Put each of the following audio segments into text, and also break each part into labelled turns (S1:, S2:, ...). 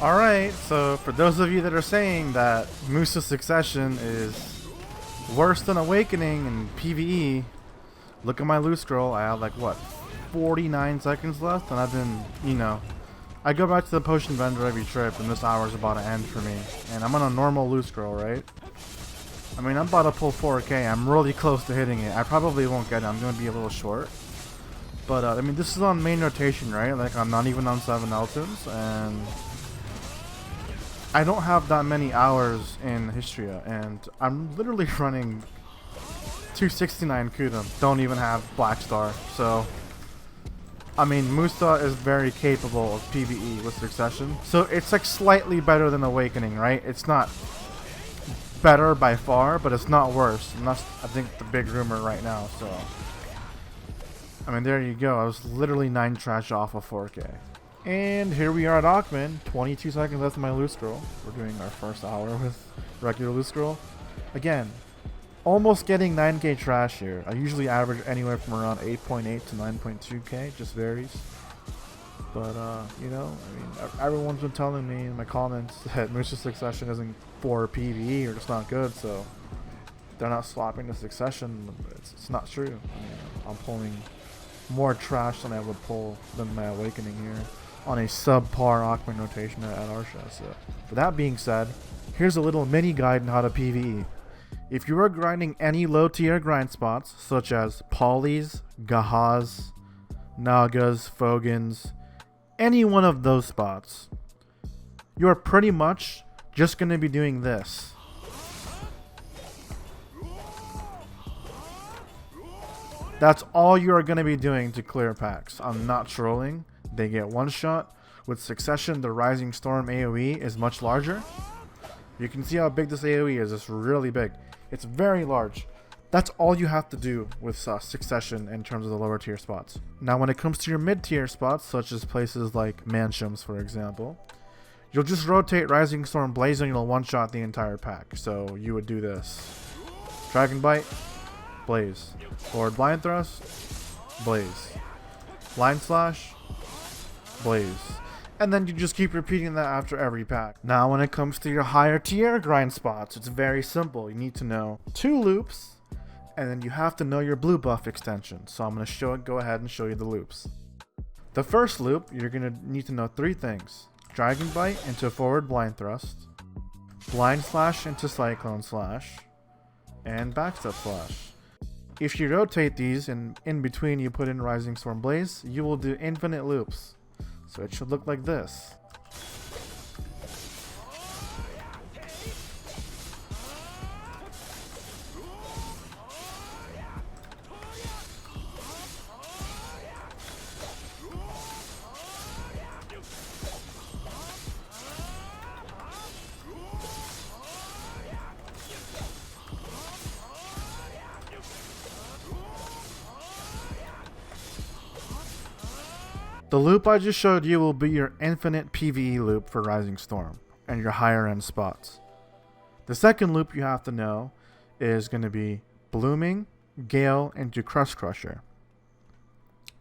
S1: Alright, so for those of you that are saying that Musa Succession is worse than Awakening in PvE, look at my loot scroll. I have like, what, 49 seconds left, and I've been, I go back to the potion vendor every trip, and this hour's about to end for me. And I'm on a normal loot scroll, right? I mean, I'm about to pull 4K. I'm really close to hitting it. I probably won't get it. I'm going to be a little short. But, I mean, this is on main rotation, right? Like, I'm not even on 7 Eltons, and I don't have that many hours in Histria, and I'm literally running 269 Kudum. Don't even have Black Star, so I mean, Musa is very capable of PvE with Succession, so it's like slightly better than Awakening, right? It's not better by far, but it's not worse, and that's, I think, the big rumor right now. So I mean, there you go. I was literally 9 trash off of 4K. And here we are at Aukman. 22 seconds left in my loot scroll. We're doing our first hour with regular loot scroll. Again, almost getting 9K trash here. I usually average anywhere from around 8.8 to 9.2K. Just varies. But, I mean, everyone's been telling me in my comments that Musa Succession isn't for PvE or just not good, so they're not swapping the Succession. It's not true. I mean, I'm pulling more trash than I would pull than my Awakening here on a subpar Aukman rotation at Arsha. So, with that being said, here's a little mini guide on how to PvE. If you are grinding any low tier grind spots, such as Polys, Gahas, Nagas, Fogans, any one of those spots, you are pretty much just going to be doing this. That's all you are going to be doing to clear packs. I'm not trolling. They get one shot. With Succession, the Rising Storm AoE is much larger. You can see how big this AoE is. It's really big. It's very large. That's all you have to do with Succession in terms of the lower tier spots. Now when it comes to your mid tier spots, such as places like Mansions for example, you'll just rotate Rising Storm Blaze and you'll one shot the entire pack. So you would do this. Dragon Bite, Blaze. Forward Blind Thrust, Blaze. Line Slash, Blaze. And then you just keep repeating that after every pack. Now when it comes to your higher tier grind spots, it's very simple. You need to know 2 loops, and then you have to know your blue buff extension. So I'm going to go ahead and show you the loops. The first loop, you're going to need to know 3 things. Dragon Bite into Forward Blind Thrust, Blind Slash into Cyclone Slash, and Backstep Slash. If you rotate these and in between you put in Rising Storm Blaze, you will do infinite loops. So it should look like this. The loop I just showed you will be your infinite PvE loop for Rising Storm and your higher end spots. The second loop you have to know is going to be Blooming, Gale into Crush Crusher.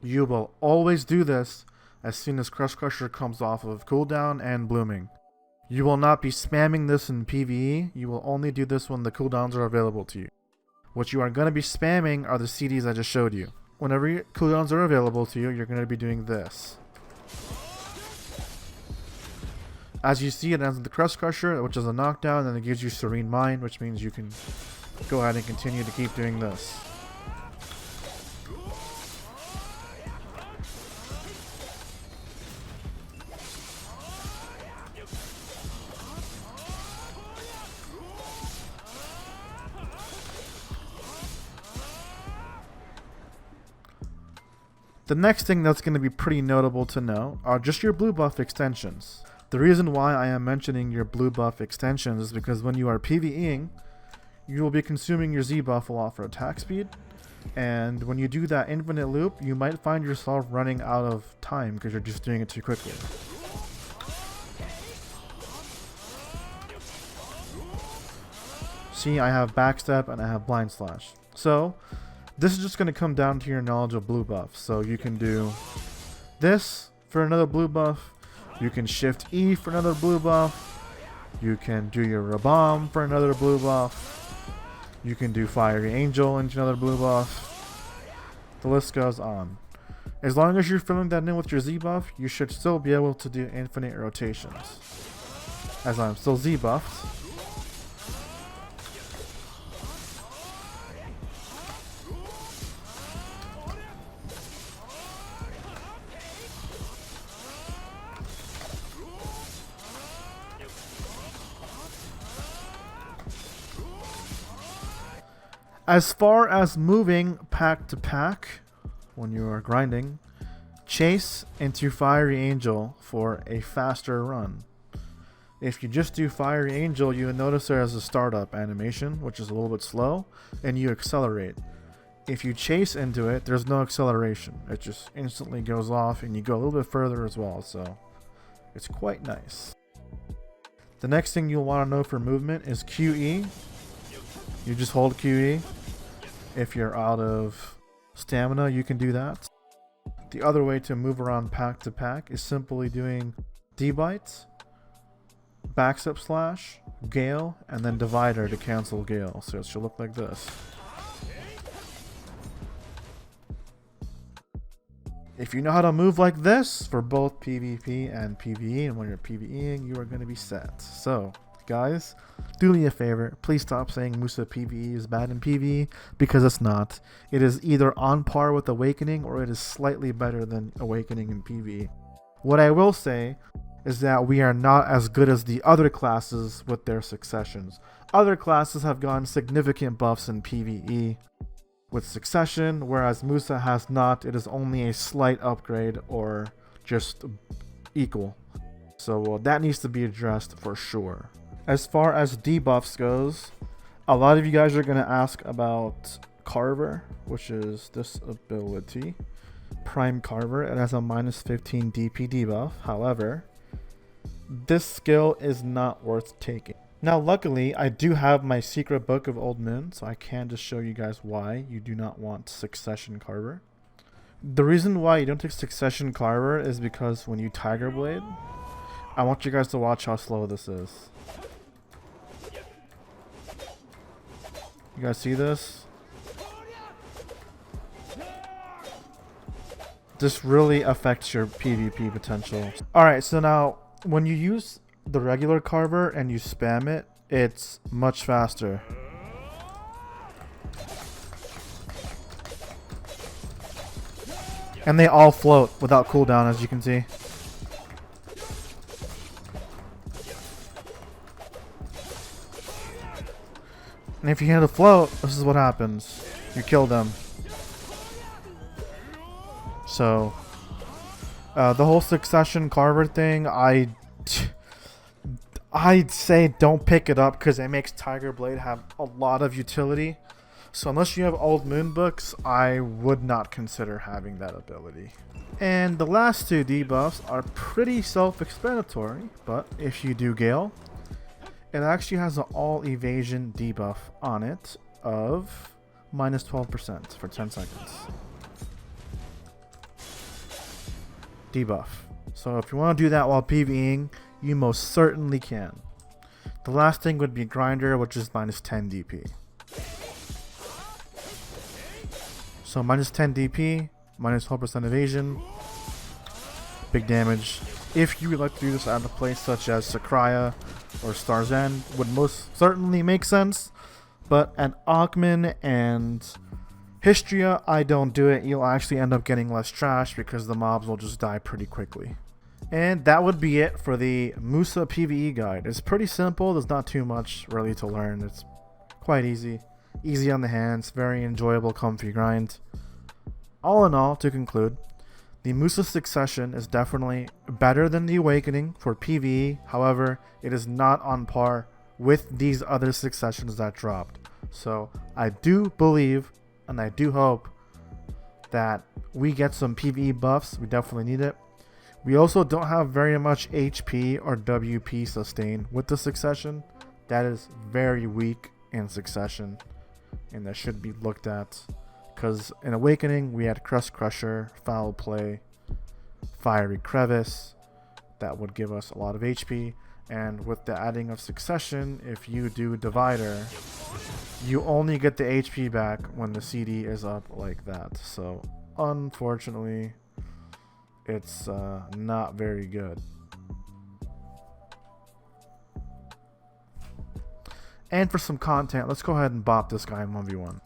S1: You will always do this as soon as Crush Crusher comes off of cooldown and Blooming. You will not be spamming this in PvE, you will only do this when the cooldowns are available to you. What you are going to be spamming are the CDs I just showed you. Whenever your cooldowns are available to you, you're going to be doing this. As you see, it ends with the Crush Crusher, which is a knockdown, and it gives you Serene Mind, which means you can go ahead and continue to keep doing this. The next thing that's going to be pretty notable to know are just your blue buff extensions. The reason why I am mentioning your blue buff extensions is because when you are PvEing, you will be consuming your Z buff a lot for attack speed, and when you do that infinite loop, you might find yourself running out of time because you're just doing it too quickly. See, I have Backstep and I have Blind Slash. So this is just going to come down to your knowledge of blue buffs. So you can do this for another blue buff, You can shift E for another blue buff. You can do your bomb for another blue buff. You can do Fiery Angel into another blue buff. The list goes on. As long as you're filling that in with your Z buff, you should still be able to do infinite rotations. As I'm still Z buffed. As far as moving pack to pack, when you are grinding, chase into Fiery Angel for a faster run. If you just do Fiery Angel, you will notice there is a startup animation, which is a little bit slow, and you accelerate. If you chase into it, there's no acceleration. It just instantly goes off, and you go a little bit further as well, so it's quite nice. The next thing you'll want to know for movement is QE. You just hold QE. If you're out of stamina, you can do that. The other way to move around pack to pack is simply doing D-Bite, backstep slash, Gale, and then divider to cancel Gale. So it should look like this. If you know how to move like this for both PvP and PvE, and when you're PvEing, you are going to be set. So, guys, do me a favor. Please stop saying Musa PvE is bad in PvE, because it's not. It is either on par with Awakening, or it is slightly better than Awakening in PvE. What I will say is that we are not as good as the other classes with their successions. Other classes have gotten significant buffs in PvE with succession, whereas Musa has not. It is only a slight upgrade or just equal. So that needs to be addressed for sure. As far as debuffs goes, a lot of you guys are going to ask about Carver, which is this ability. Prime Carver, it has a minus 15 DP debuff. However, this skill is not worth taking. Now, luckily, I do have my secret book of Old Moon, so I can just show you guys why you do not want Succession Carver. The reason why you don't take Succession Carver is because when you Tiger Blade, I want you guys to watch how slow this is. You guys see this? This really affects your PvP potential. Alright, so now, when you use the regular Carver and you spam it, it's much faster. And they all float without cooldown, as you can see. And if you hit a float, this is what happens. You kill them. So, the whole Succession Carver thing, I'd say don't pick it up because it makes Tiger Blade have a lot of utility. So unless you have Old Moon books, I would not consider having that ability. And the last two debuffs are pretty self-explanatory, but if you do Gale, it actually has an all evasion debuff on it of minus 12% for 10 seconds. Debuff. So if you want to do that while PvEing, you most certainly can. The last thing would be Grinder, which is minus 10 DP. So minus 10 DP, minus 12% evasion, big damage. If you would like to do this at a place such as Sakraya or Star's End, would most certainly make sense. But at Augmen and Histria, I don't do it. You'll actually end up getting less trash because the mobs will just die pretty quickly. And that would be it for the Musa PvE guide. It's pretty simple. There's not too much really to learn. It's quite easy. Easy on the hands. Very enjoyable, comfy grind. All in all, to conclude, the Musa Succession is definitely better than the Awakening for PvE. However, it is not on par with these other Successions that dropped. So I do believe and I do hope that we get some PvE buffs. We definitely need it. We also don't have very much HP or WP sustain with the Succession. That is very weak in Succession, and that should be looked at. Because in Awakening, we had Crust Crusher, Foul Play, Fiery Crevice, that would give us a lot of HP. And with the adding of Succession, if you do Divider, you only get the HP back when the CD is up like that. So unfortunately, it's not very good. And for some content, let's go ahead and bop this guy in 1v1.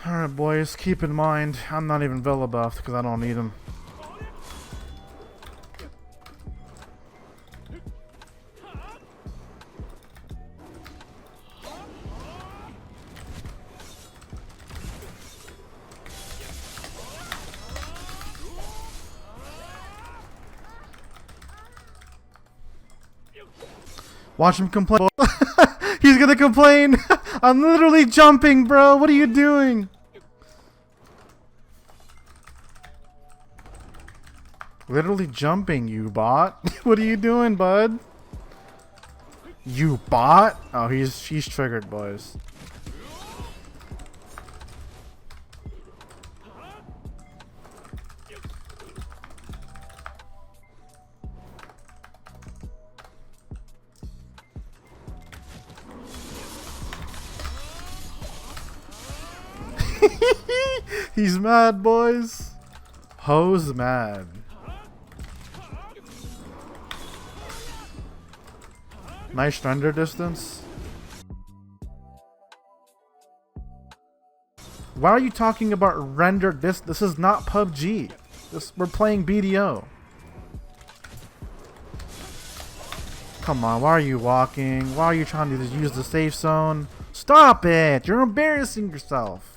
S1: Alright boys, keep in mind, I'm not even Villa buffed because I don't need him. Watch him complain. He's gonna complain. I'm literally jumping, bro. What are you doing? Literally jumping, you bot. What are you doing, bud? You bot? Oh, he's triggered, boys. He's mad, boys. Ho's mad. Nice render distance. Why are you talking about render distance? This is not PUBG. We're playing BDO. Come on, why are you walking? Why are you trying to use the safe zone? Stop it! You're embarrassing yourself.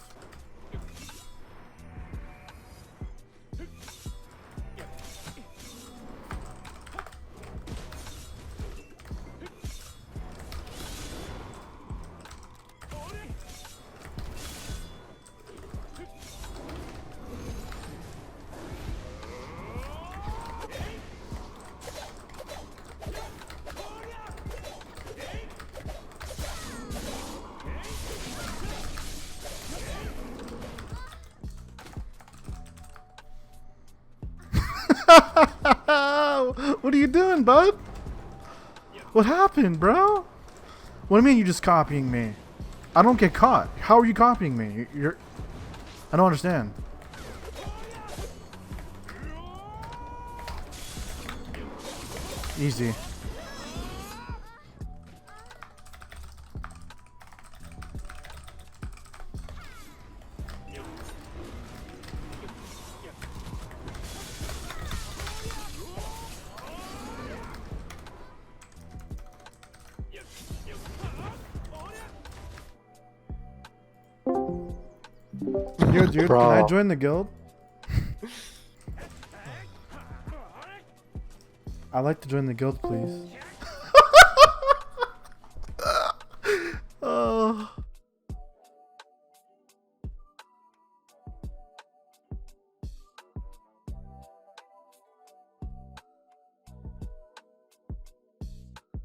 S1: What are you doing, bud? What happened, bro? What do you mean you're just copying me? I don't get caught. How are you copying me? I don't understand. Easy. Yo, dude,
S2: Bro.
S1: can I join the guild? I'd like to join the guild, please.